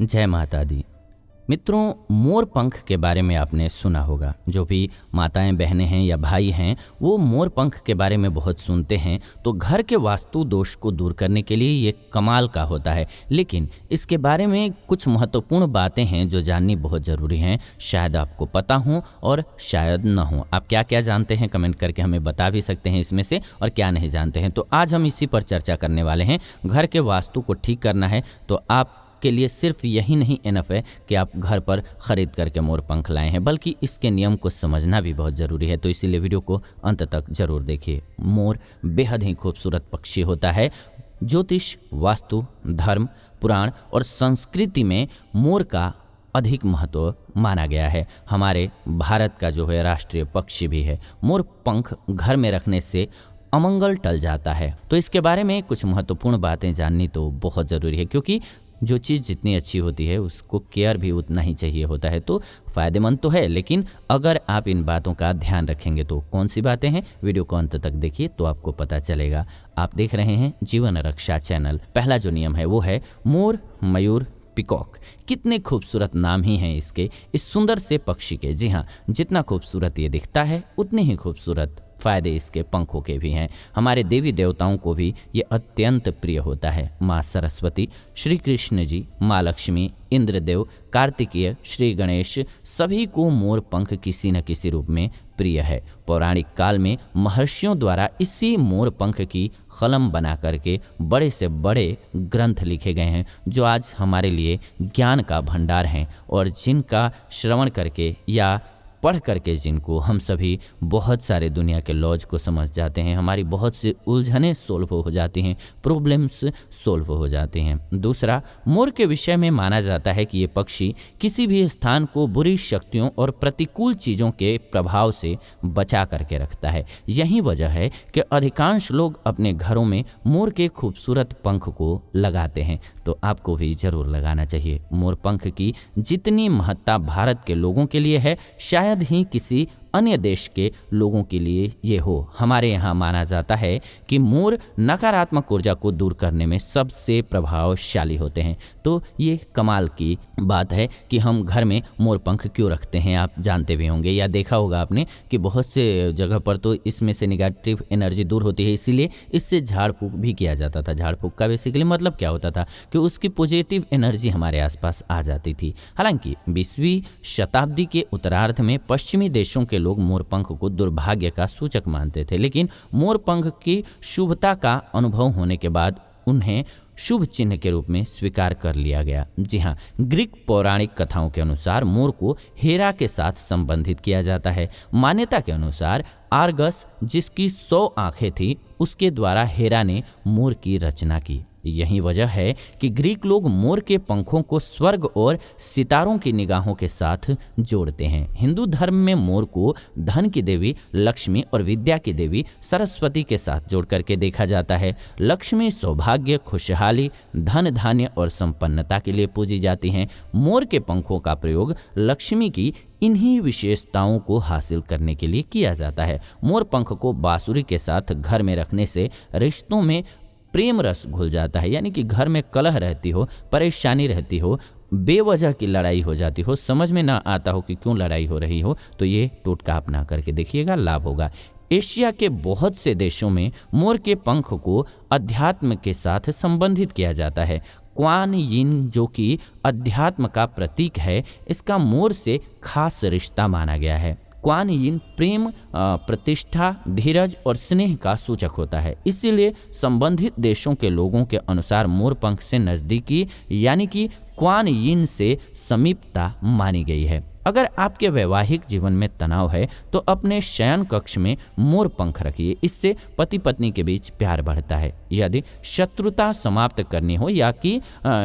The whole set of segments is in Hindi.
जय माता दी। मित्रों, मोर पंख के बारे में आपने सुना होगा। जो भी माताएं बहनें हैं या भाई हैं वो मोर पंख के बारे में बहुत सुनते हैं। तो घर के वास्तु दोष को दूर करने के लिए ये कमाल का होता है। लेकिन इसके बारे में कुछ महत्वपूर्ण बातें हैं जो जाननी बहुत ज़रूरी हैं। शायद आपको पता हो और शायद न हो। आप क्या क्या जानते हैं कमेंट करके हमें बता भी सकते हैं इसमें से, और क्या नहीं जानते हैं। तो आज हम इसी पर चर्चा करने वाले हैं। घर के वास्तु को ठीक करना है तो आप के लिए सिर्फ यही नहीं इनफ है कि आप घर पर खरीद करके मोर पंख लाए हैं, बल्कि इसके नियम को समझना भी बहुत ज़रूरी है। तो इसीलिए वीडियो को अंत तक जरूर देखिए। मोर बेहद ही खूबसूरत पक्षी होता है। ज्योतिष, वास्तु, धर्म, पुराण और संस्कृति में मोर का अधिक महत्व माना गया है। हमारे भारत का जो है राष्ट्रीय पक्षी भी है। मोर पंख घर में रखने से अमंगल टल जाता है। तो इसके बारे में कुछ महत्वपूर्ण बातें जाननी तो बहुत ज़रूरी है, क्योंकि जो चीज़ जितनी अच्छी होती है उसको केयर भी उतना ही चाहिए होता है। तो फ़ायदेमंद तो है, लेकिन अगर आप इन बातों का ध्यान रखेंगे तो कौन सी बातें हैं, वीडियो को अंत तक देखिए तो आपको पता चलेगा। आप देख रहे हैं जीवन रक्षा चैनल। पहला जो नियम है वो है मोर, मयूर, पिकॉक। कितने खूबसूरत नाम ही हैं इसके, इस सुंदर से पक्षी के। जी हाँ, जितना खूबसूरत ये दिखता है उतने ही खूबसूरत फायदे इसके पंखों के भी हैं। हमारे देवी देवताओं को भी ये अत्यंत प्रिय होता है। माँ सरस्वती, श्री कृष्ण जी, माँ लक्ष्मी, इंद्रदेव, कार्तिकेय, श्री गणेश, सभी को मोर पंख किसी न किसी रूप में प्रिय है। पौराणिक काल में महर्षियों द्वारा इसी मोर पंख की कलम बना करके बड़े से बड़े ग्रंथ लिखे गए हैं, जो आज हमारे लिए ज्ञान का भंडार हैं, और जिनका श्रवण करके या पढ़ करके जिनको हम सभी बहुत सारे दुनिया के लॉज को समझ जाते हैं। हमारी बहुत सी उलझनें सोल्व हो जाती हैं, प्रॉब्लम्स सोल्व हो जाते हैं। दूसरा, मोर के विषय में माना जाता है कि ये पक्षी किसी भी स्थान को बुरी शक्तियों और प्रतिकूल चीज़ों के प्रभाव से बचा करके रखता है। यही वजह है कि अधिकांश लोग अपने घरों में मोर के खूबसूरत पंख को लगाते हैं। तो आपको भी ज़रूर लगाना चाहिए। मोर पंख की जितनी महत्ता भारत के लोगों के लिए है, शायद ही किसी अन्य देश के लोगों के लिए ये हो। हमारे यहाँ माना जाता है कि मोर नकारात्मक ऊर्जा को दूर करने में सबसे प्रभावशाली होते हैं। तो ये कमाल की बात है कि हम घर में मोर पंख क्यों रखते हैं। आप जानते भी होंगे या देखा होगा आपने कि बहुत से जगह पर तो इसमें से नेगेटिव एनर्जी दूर होती है, इसीलिए इससे झाड़ फूक भी किया जाता था। झाड़ फूक का बेसिकली मतलब क्या होता था कि उसकी पॉजिटिव एनर्जी हमारे आसपास आ जाती थी। हालांकि 20वीं शताब्दी के उत्तरार्ध में पश्चिमी देशों के लोग मोर पंख को दुर्भाग्य का सूचक मानते थे, लेकिन मोर पंख की शुभता का अनुभव होने के बाद उन्हें शुभ चिन्ह के रूप में स्वीकार कर लिया गया। जी हाँ, ग्रीक पौराणिक कथाओं के अनुसार मोर को हेरा के साथ संबंधित किया जाता है। मान्यता के अनुसार आर्गस, जिसकी 100 आंखें थी, उसके द्वारा हेरा ने मोर की रचना की। यही वजह है कि ग्रीक लोग मोर के पंखों को स्वर्ग और सितारों की निगाहों के साथ जोड़ते हैं। हिंदू धर्म में मोर को धन की देवी लक्ष्मी और विद्या की देवी सरस्वती के साथ जोड़ करके देखा जाता है। लक्ष्मी सौभाग्य, खुशहाली, धन धान्य और संपन्नता के लिए पूजी जाती हैं। मोर के पंखों का प्रयोग लक्ष्मी की इन्हीं विशेषताओं को हासिल करने के लिए किया जाता है। मोर पंख को बांसुरी के साथ घर में रखने से रिश्तों में प्रेम रस घुल जाता है। यानी कि घर में कलह रहती हो, परेशानी रहती हो, बेवजह की लड़ाई हो जाती हो, समझ में ना आता हो कि क्यों लड़ाई हो रही हो, तो ये टोटका अपना करके देखिएगा, लाभ होगा। एशिया के बहुत से देशों में मोर के पंख को अध्यात्म के साथ संबंधित किया जाता है। क्वान यिन, जो कि अध्यात्म का प्रतीक है, इसका मोर से खास रिश्ता माना गया है। क्वान यिन प्रेम, प्रतिष्ठा, धीरज और स्नेह का सूचक होता है। इसीलिए संबंधित देशों के लोगों के अनुसार मोर पंख से नज़दीकी यानी कि क्वान यिन से समीपता मानी गई है। अगर आपके वैवाहिक जीवन में तनाव है तो अपने शयन कक्ष में मोर पंख रखिए। इससे पति पत्नी के बीच प्यार बढ़ता है। यदि शत्रुता समाप्त करनी हो या कि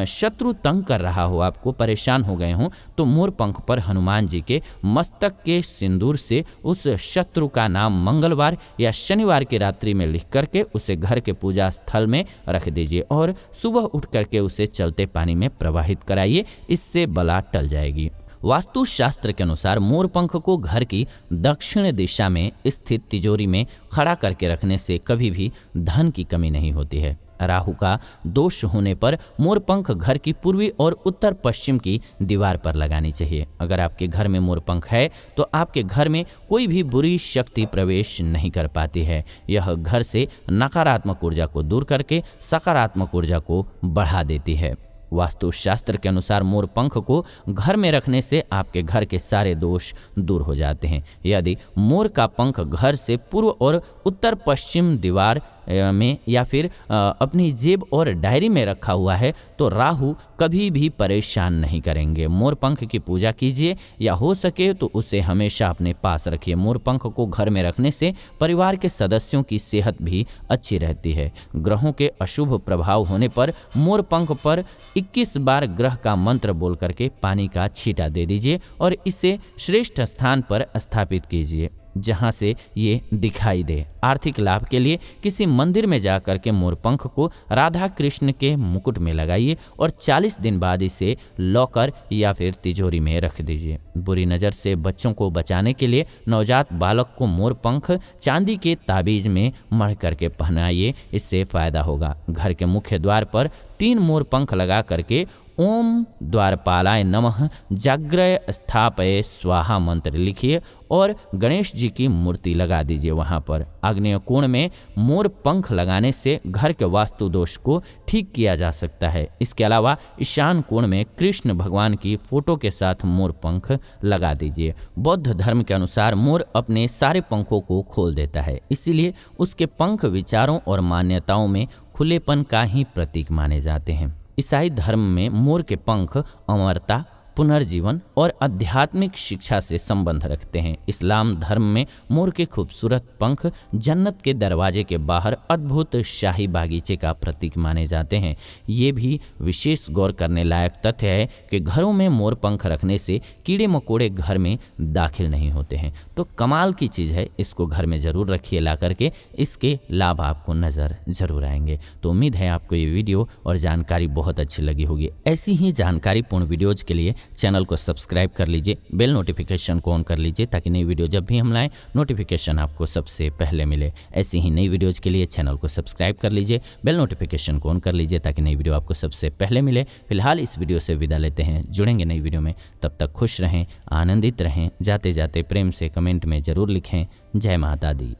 शत्रु तंग कर रहा हो, आपको परेशान हो गए हों, तो मोर पंख पर हनुमान जी के मस्तक के सिंदूर से उस शत्रु का नाम मंगलवार या शनिवार की रात्रि में लिख करके उसे घर के पूजा स्थल में रख दीजिए और सुबह उठ करके उसे चलते पानी में प्रवाहित कराइए। इससे बला टल जाएगी। वास्तु शास्त्र के अनुसार मोर पंख को घर की दक्षिण दिशा में स्थित तिजोरी में खड़ा करके रखने से कभी भी धन की कमी नहीं होती है। राहु का दोष होने पर मोर पंख घर की पूर्वी और उत्तर पश्चिम की दीवार पर लगानी चाहिए। अगर आपके घर में मोर पंख है तो आपके घर में कोई भी बुरी शक्ति प्रवेश नहीं कर पाती है। यह घर से नकारात्मक ऊर्जा को दूर करके सकारात्मक ऊर्जा को बढ़ा देती है। वास्तुशास्त्र के अनुसार मोर पंख को घर में रखने से आपके घर के सारे दोष दूर हो जाते हैं। यदि मोर का पंख घर से पूर्व और उत्तर पश्चिम दीवार में या फिर अपनी जेब और डायरी में रखा हुआ है तो राहु कभी भी परेशान नहीं करेंगे। मोर पंख की पूजा कीजिए या हो सके तो उसे हमेशा अपने पास रखिए। मोर पंख को घर में रखने से परिवार के सदस्यों की सेहत भी अच्छी रहती है। ग्रहों के अशुभ प्रभाव होने पर मोर पंख पर 21 बार ग्रह का मंत्र बोल करके पानी का छींटा दे दीजिए और इसे श्रेष्ठ स्थान पर स्थापित कीजिए जहां से ये दिखाई दे। आर्थिक लाभ के लिए किसी मंदिर में जाकर के मोर पंख को राधा कृष्ण के मुकुट में लगाइए और 40 दिन बाद इसे लॉकर या फिर तिजोरी में रख दीजिए। बुरी नज़र से बच्चों को बचाने के लिए नवजात बालक को मोर पंख चांदी के ताबीज में मढ़ करके पहनाइए, इससे फायदा होगा। घर के मुख्य द्वार पर 3 मोर पंख लगा करके ओम द्वारपालाय नमः जाग्रय स्थापय स्वाहा मंत्र लिखिए और गणेश जी की मूर्ति लगा दीजिए। वहाँ पर आग्नेय कोण में मोर पंख लगाने से घर के वास्तु दोष को ठीक किया जा सकता है। इसके अलावा ईशान कोण में कृष्ण भगवान की फोटो के साथ मोर पंख लगा दीजिए। बौद्ध धर्म के अनुसार मोर अपने सारे पंखों को खोल देता है, इसीलिए उसके पंख विचारों और मान्यताओं में खुलेपन का ही प्रतीक माने जाते हैं। ईसाई धर्म में मोर के पंख अमरता, पुनर्जीवन और आध्यात्मिक शिक्षा से संबंध रखते हैं। इस्लाम धर्म में मोर के खूबसूरत पंख जन्नत के दरवाजे के बाहर अद्भुत शाही बागीचे का प्रतीक माने जाते हैं। ये भी विशेष गौर करने लायक तथ्य है कि घरों में मोर पंख रखने से कीड़े मकोड़े घर में दाखिल नहीं होते हैं। तो कमाल की चीज़ है, इसको घर में ज़रूर रखिए ला करके, इसके लाभ आपको नज़र ज़रूर आएंगे। तो उम्मीद है आपको ये वीडियो और जानकारी बहुत अच्छी लगी होगी। ऐसी ही जानकारीपूर्ण वीडियोज़ के लिए चैनल को सब्सक्राइब कर लीजिए, बेल नोटिफिकेशन को ऑन कर लीजिए ताकि नई वीडियो जब भी हम लाएं नोटिफिकेशन आपको सबसे पहले मिले। ऐसी ही नई वीडियोज़ के लिए चैनल को सब्सक्राइब कर लीजिए, बेल नोटिफिकेशन को ऑन कर लीजिए ताकि नई वीडियो आपको सबसे पहले मिले। फिलहाल इस वीडियो से विदा लेते हैं, जुड़ेंगे नई वीडियो में। तब तक खुश रहें, आनंदित रहें। जाते जाते प्रेम से कमेंट में ज़रूर लिखें, जय माता दी।